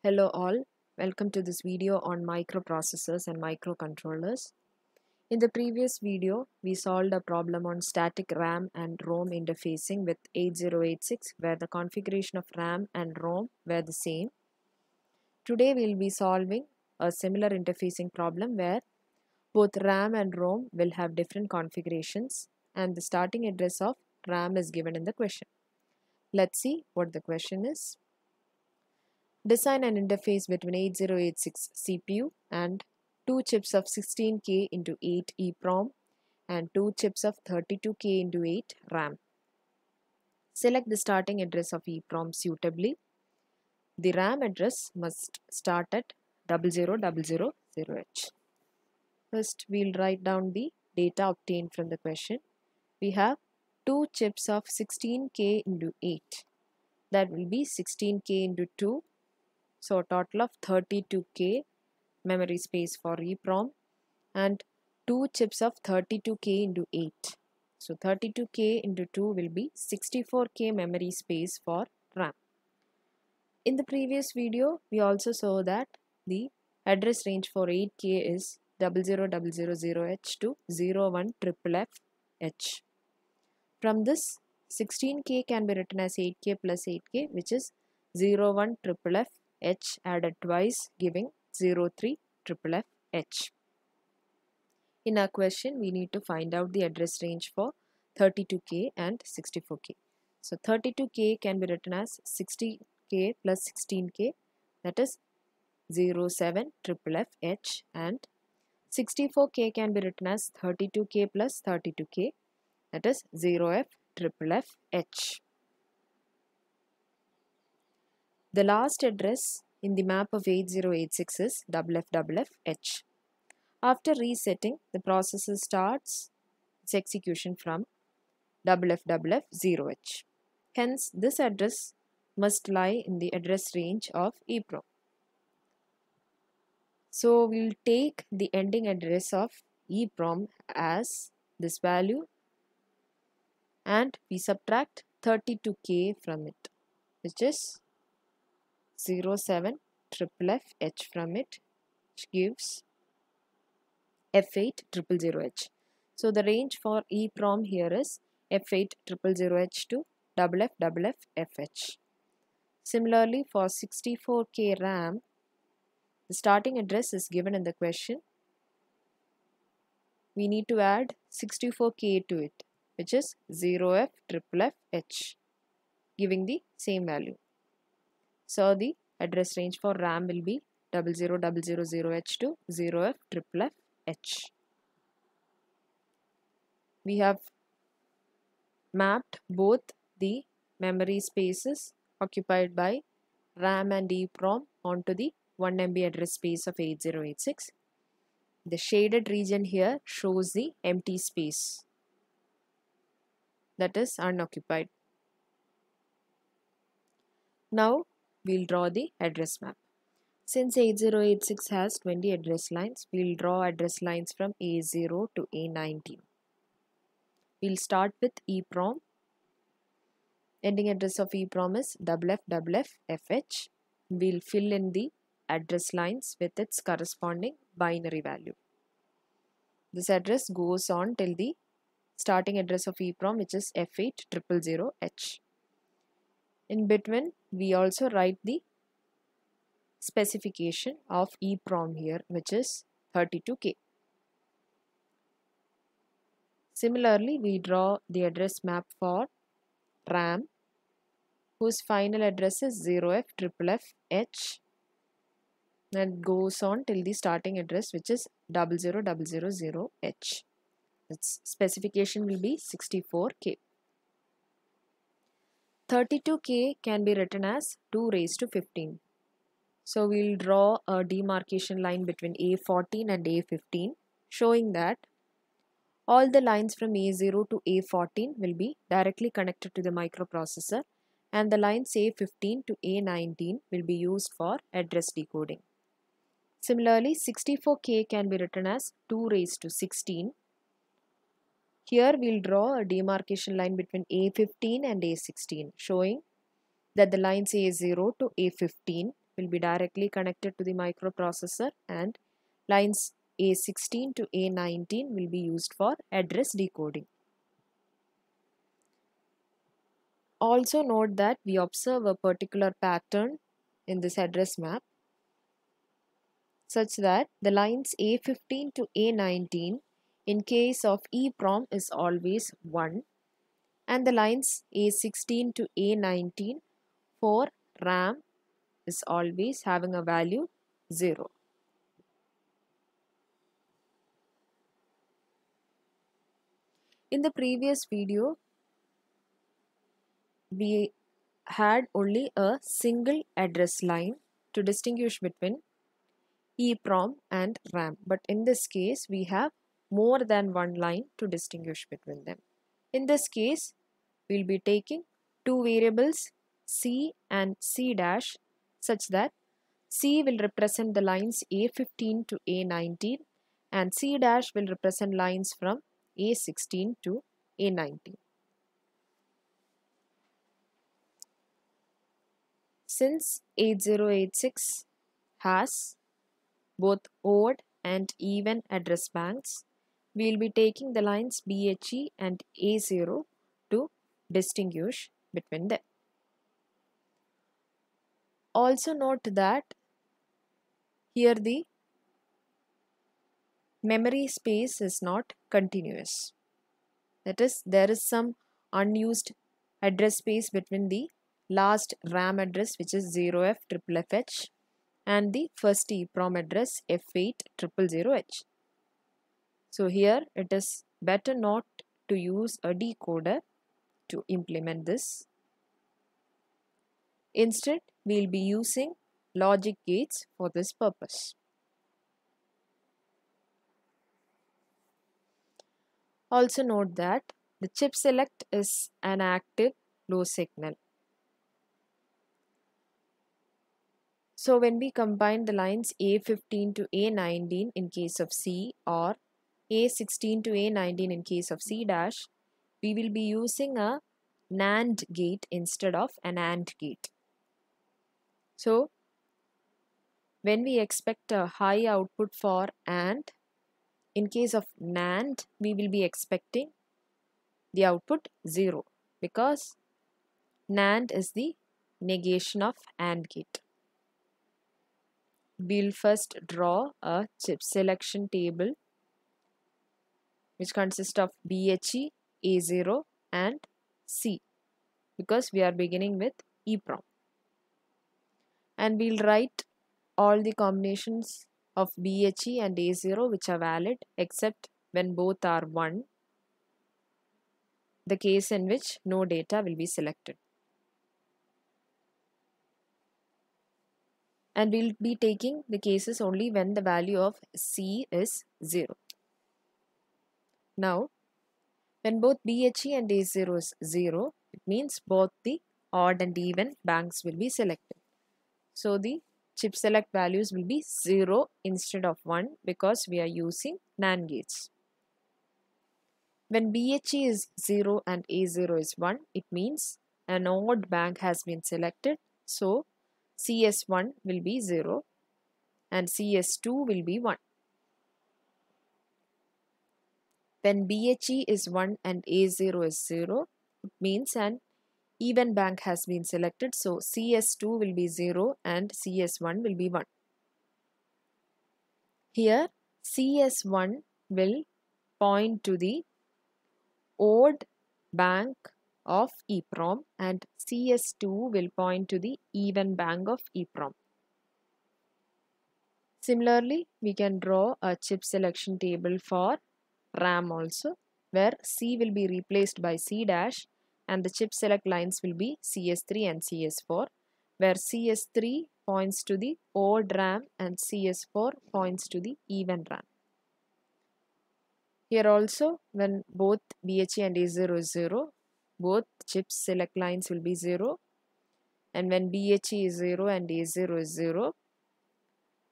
Hello all, welcome to this video on microprocessors and microcontrollers. In the previous video, we solved a problem on static RAM and ROM interfacing with 8086 where the configuration of RAM and ROM were the same. Today we will be solving a similar interfacing problem where both RAM and ROM will have different configurations and the starting address of RAM is given in the question. Let's see what the question is. Design an interface between 8086 CPU and 2 chips of 16K into 8 EEPROM and 2 chips of 32K into 8 RAM. Select the starting address of EEPROM suitably. The RAM address must start at 00000H. First, we'll write down the data obtained from the question. We have 2 chips of 16K into 8. That will be 16K into 2. So a total of 32K memory space for EEPROM and 2 chips of 32K into 8. So 32K into 2 will be 64K memory space for RAM. In the previous video, we also saw that the address range for 8K is 00000H to 015FFH. From this, 16K can be written as 8K plus 8K, which is 015FF H added twice, giving 03FFH. In our question, we need to find out the address range for 32K and 64K. So 32K can be written as 60K plus 16K, that is 07FFH, and 64K can be written as 32K plus 32K, that is 0FFH. The last address in the map of 8086 is FFFH. After resetting, the processor starts its execution from FFFF0H. Hence, this address must lie in the address range of EEPROM. So, we'll take the ending address of EEPROM as this value and we subtract 32K from it, which is 07FFH from it, which gives F8000H. So the range for EEPROM here is F8000H to FFFFH. Similarly, for 64K RAM, the starting address is given in the question. We need to add 64K to it, which is 0FFFH, giving the same value. So the address range for RAM will be 00000H to 0FFFH. We have mapped both the memory spaces occupied by RAM and EEPROM onto the 1 MB address space of 8086. The shaded region here shows the empty space, that is unoccupied. Now we'll draw the address map. Since 8086 has 20 address lines, we'll draw address lines from A0 to A19. We'll start with EEPROM. Ending address of EEPROM is FFFFH. We'll fill in the address lines with its corresponding binary value. This address goes on till the starting address of EEPROM, which is F8000H. In between, we also write the specification of EEPROM here, which is 32K. Similarly, we draw the address map for RAM, whose final address is 0FFFH, and goes on till the starting address, which is 00000H. Its specification will be 64K. 32K can be written as 2 raised to 15. So we'll draw a demarcation line between A14 and A15, showing that all the lines from A0 to A14 will be directly connected to the microprocessor and the lines A15 to A19 will be used for address decoding. Similarly, 64K can be written as 2 raised to 16. Here we'll draw a demarcation line between A15 and A16, showing that the lines A0 to A15 will be directly connected to the microprocessor, and lines A16 to A19 will be used for address decoding. Also note that we observe a particular pattern in this address map such that the lines A15 to A19 in case of EEPROM is always 1, and the lines A16 to A19 for RAM is always having a value 0. In the previous video, we had only a single address line to distinguish between EEPROM and RAM, but in this case we have more than one line to distinguish between them. In this case, we'll be taking two variables C and C dash such that C will represent the lines A15 to A19 and C dash will represent lines from A16 to A19. Since 8086 has both odd and even address banks, we will be taking the lines BHE and A0 to distinguish between them. Also note that here the memory space is not continuous. That is, there is some unused address space between the last RAM address, which is 0F/FFH, and the first EEPROM address F8/000H. So here it is better not to use a decoder to implement this. Instead, we will be using logic gates for this purpose. Also note that the chip select is an active low signal. So when we combine the lines A15 to A19 in case of C or A16 to A19 in case of C dash, we will be using a NAND gate instead of an AND gate. So when we expect a high output for AND, in case of NAND, we will be expecting the output 0 because NAND is the negation of AND gate. We'll first draw a chip selection table which consists of BHE, A0 and C because we are beginning with EEPROM. And we'll write all the combinations of BHE and A0 which are valid except when both are 1, the case in which no data will be selected. And we'll be taking the cases only when the value of C is 0. Now, when both BHE and A0 is 0, it means both the odd and even banks will be selected. So the chip select values will be 0 instead of 1 because we are using NAND gates. When BHE is 0 and A0 is 1, it means an odd bank has been selected. So CS1 will be 0 and CS2 will be 1. When BHE is 1 and A0 is 0, it means an even bank has been selected. So CS2 will be 0 and CS1 will be 1. Here CS1 will point to the odd bank of EEPROM and CS2 will point to the even bank of EEPROM. Similarly, we can draw a chip selection table for RAM also, where C will be replaced by C dash and the chip select lines will be CS3 and CS4, where CS3 points to the odd RAM and CS4 points to the even RAM. Here also, when both BHE and A0 is 0, both chip select lines will be 0, and when BHE is 0 and A0 is 0,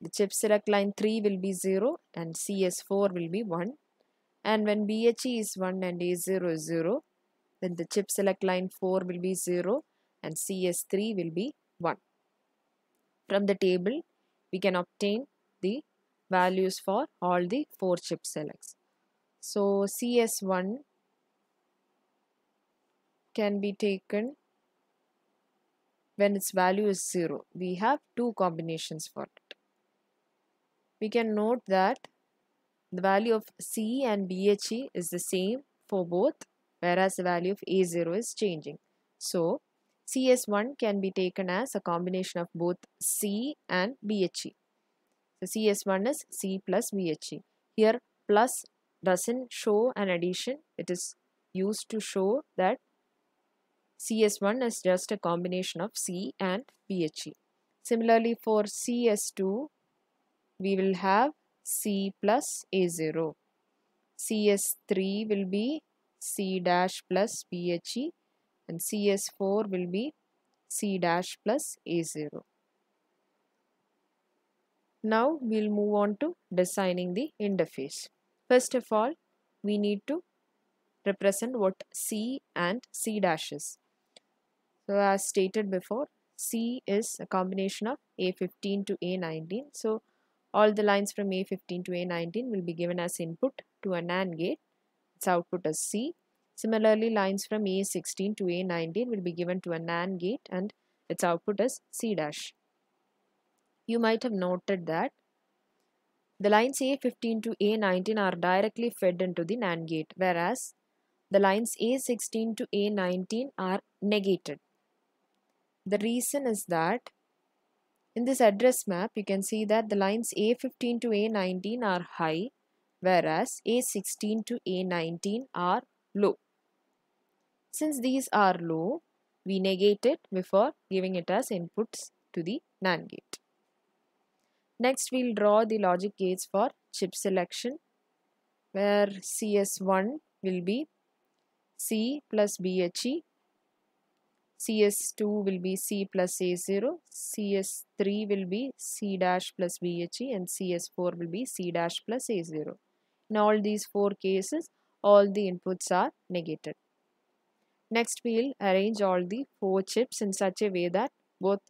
the chip select line 3 will be 0 and CS4 will be 1, and when BHE is 1 and A0 is 0, then the chip select line 4 will be 0 and CS3 will be 1. From the table, we can obtain the values for all the 4 chip selects. So CS1 can be taken when its value is 0. We have 2 combinations for it. We can note that the value of C and BHE is the same for both, whereas the value of A0 is changing. So CS1 can be taken as a combination of both C and BHE. So CS1 is C plus BHE. Here plus doesn't show an addition. It is used to show that CS1 is just a combination of C and BHE. Similarly for CS2, we will have C plus A0. CS3 will be C dash plus BHE and CS4 will be C dash plus A0. Now we'll move on to designing the interface. First of all, we need to represent what C and C dash is. So as stated before, C is a combination of A15 to A19. So all the lines from A15 to A19 will be given as input to a NAND gate. Its output is C. Similarly, lines from A16 to A19 will be given to a NAND gate and its output is C dash. You might have noted that the lines A15 to A19 are directly fed into the NAND gate, whereas the lines A16 to A19 are negated. The reason is that in this address map, you can see that the lines A15 to A19 are high, whereas A16 to A19 are low. Since these are low, we negate it before giving it as inputs to the NAND gate. Next, we'll draw the logic gates for chip selection, where CS1 will be C plus BHE, CS2 will be C plus A0, CS3 will be C dash plus BHE and CS4 will be C dash plus A0. In all these 4 cases, all the inputs are negated. Next, we'll arrange all the 4 chips in such a way that both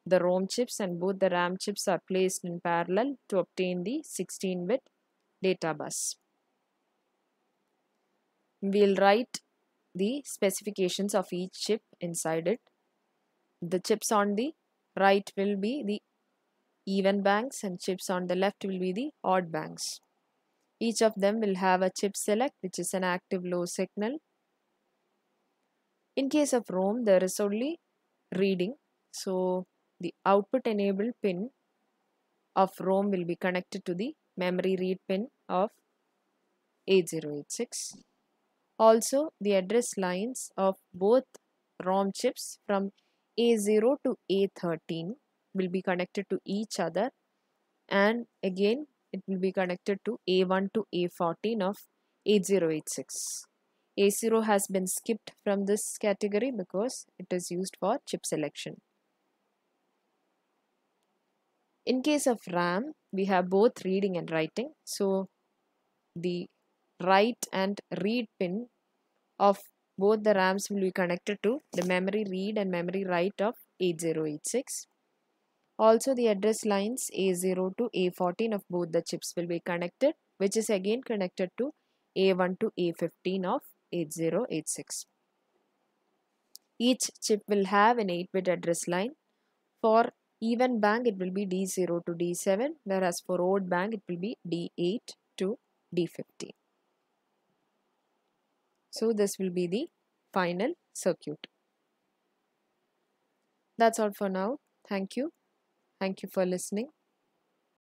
the ROM chips and both the RAM chips are placed in parallel to obtain the 16-bit data bus. We'll write the specifications of each chip inside it. The chips on the right will be the even banks and chips on the left will be the odd banks. Each of them will have a chip select, which is an active low signal. In case of ROM, there is only reading. So the output enabled pin of ROM will be connected to the memory read pin of 8086. Also, the address lines of both ROM chips from A0 to A13 will be connected to each other, and again it will be connected to A1 to A14 of 8086. A0 has been skipped from this category because it is used for chip selection. In case of RAM, we have both reading and writing. So the write and read pin of both the RAMs will be connected to the memory read and memory write of 8086. Also, the address lines A0 to A14 of both the chips will be connected, which is again connected to A1 to A15 of 8086. Each chip will have an 8-bit address line. For even bank, it will be D0 to D7, whereas for odd bank, it will be D8 to D15. So this will be the final circuit. That's all for now. Thank you. Thank you for listening.